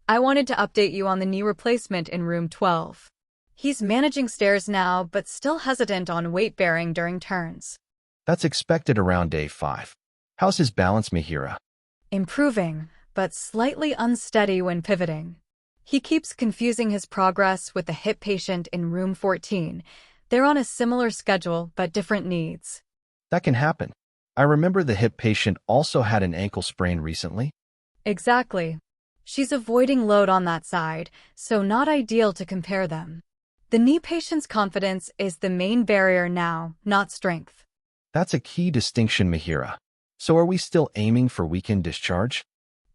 I wanted to update you on the knee replacement in room 12. He's managing stairs now, but still hesitant on weight-bearing during turns. That's expected around day 5. How's his balance, Mihira? Improving, but slightly unsteady when pivoting. He keeps confusing his progress with the hip patient in room 14. They're on a similar schedule, but different needs. That can happen. I remember the hip patient also had an ankle sprain recently. Exactly. She's avoiding load on that side, so not ideal to compare them. The knee patient's confidence is the main barrier now, not strength. That's a key distinction, Mihira. So are we still aiming for weekend discharge?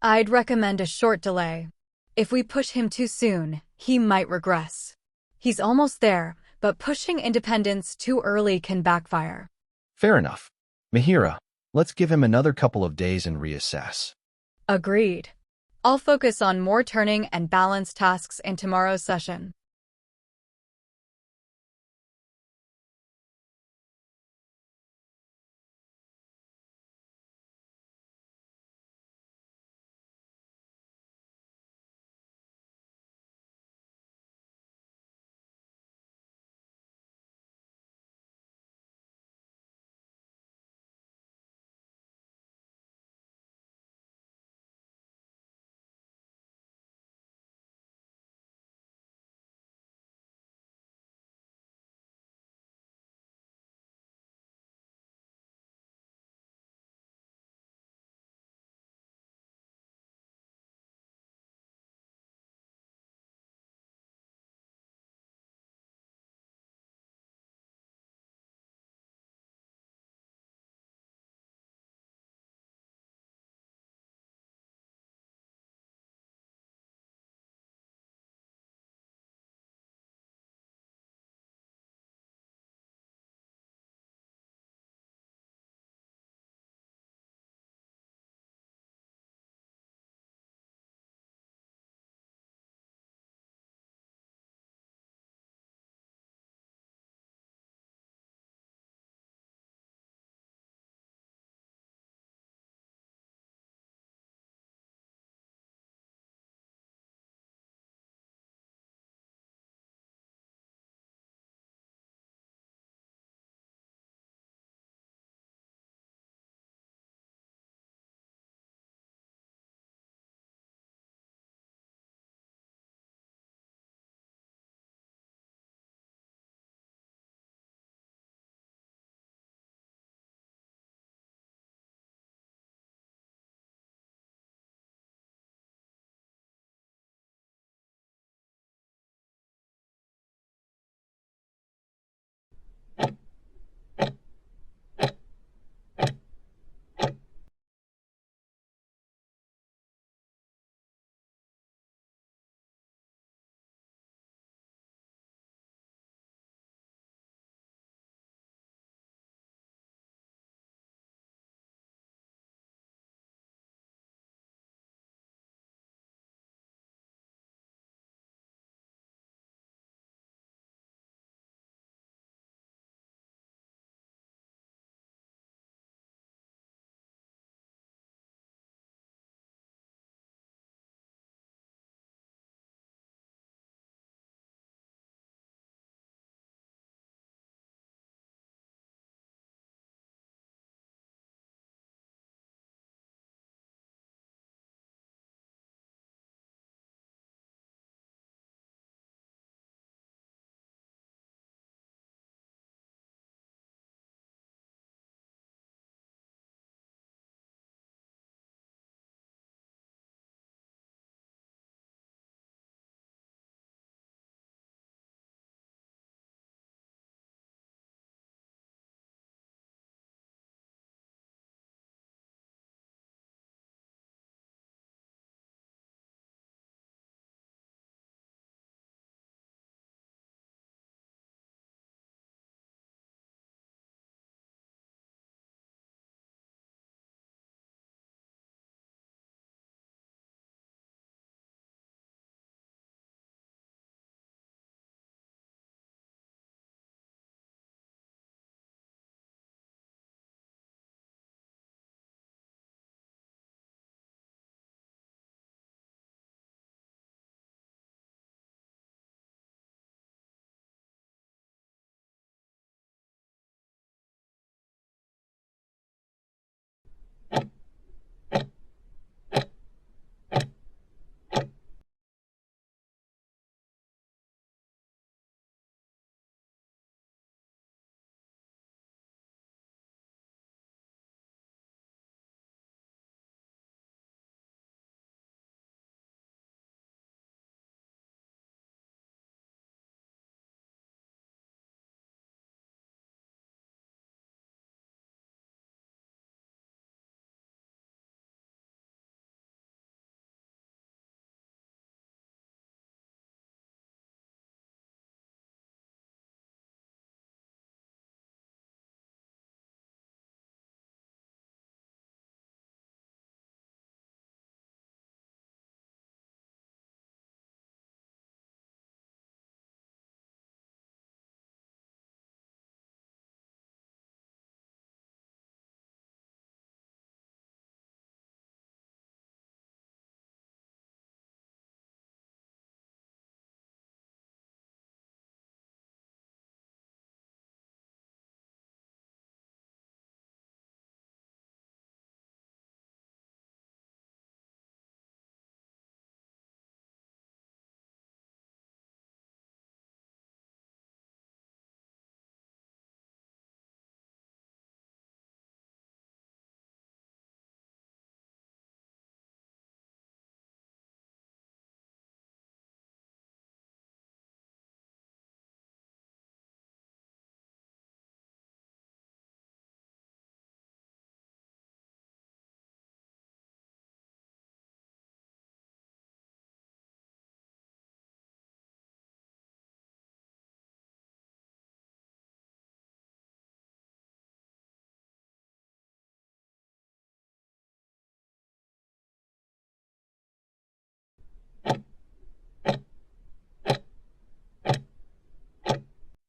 I'd recommend a short delay. If we push him too soon, he might regress. He's almost there, but pushing independence too early can backfire. Fair enough. Mihira, let's give him another couple of days and reassess. Agreed. I'll focus on more turning and balance tasks in tomorrow's session.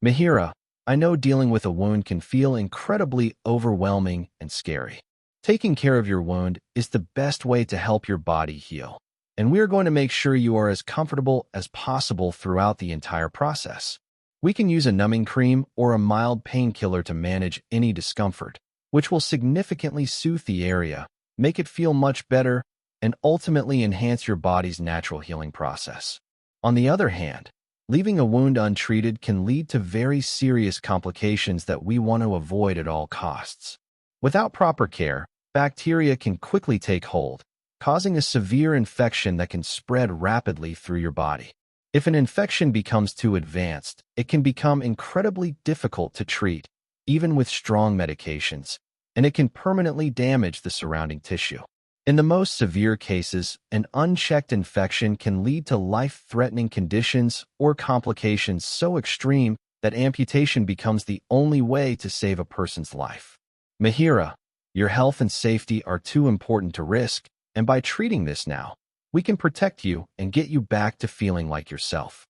MIHIRA, I know dealing with a wound can feel incredibly overwhelming and scary. Taking care of your wound is the best way to help your body heal, and we are going to make sure you are as comfortable as possible throughout the entire process. We can use a numbing cream or a mild painkiller to manage any discomfort, which will significantly soothe the area, make it feel much better, and ultimately enhance your body's natural healing process. On the other hand, leaving a wound untreated can lead to very serious complications that we want to avoid at all costs. Without proper care, bacteria can quickly take hold, causing a severe infection that can spread rapidly through your body. If an infection becomes too advanced, it can become incredibly difficult to treat, even with strong medications, and it can permanently damage the surrounding tissue. In the most severe cases, an unchecked infection can lead to life-threatening conditions or complications so extreme that amputation becomes the only way to save a person's life. MIHIRA, your health and safety are too important to risk, and by treating this now, we can protect you and get you back to feeling like yourself.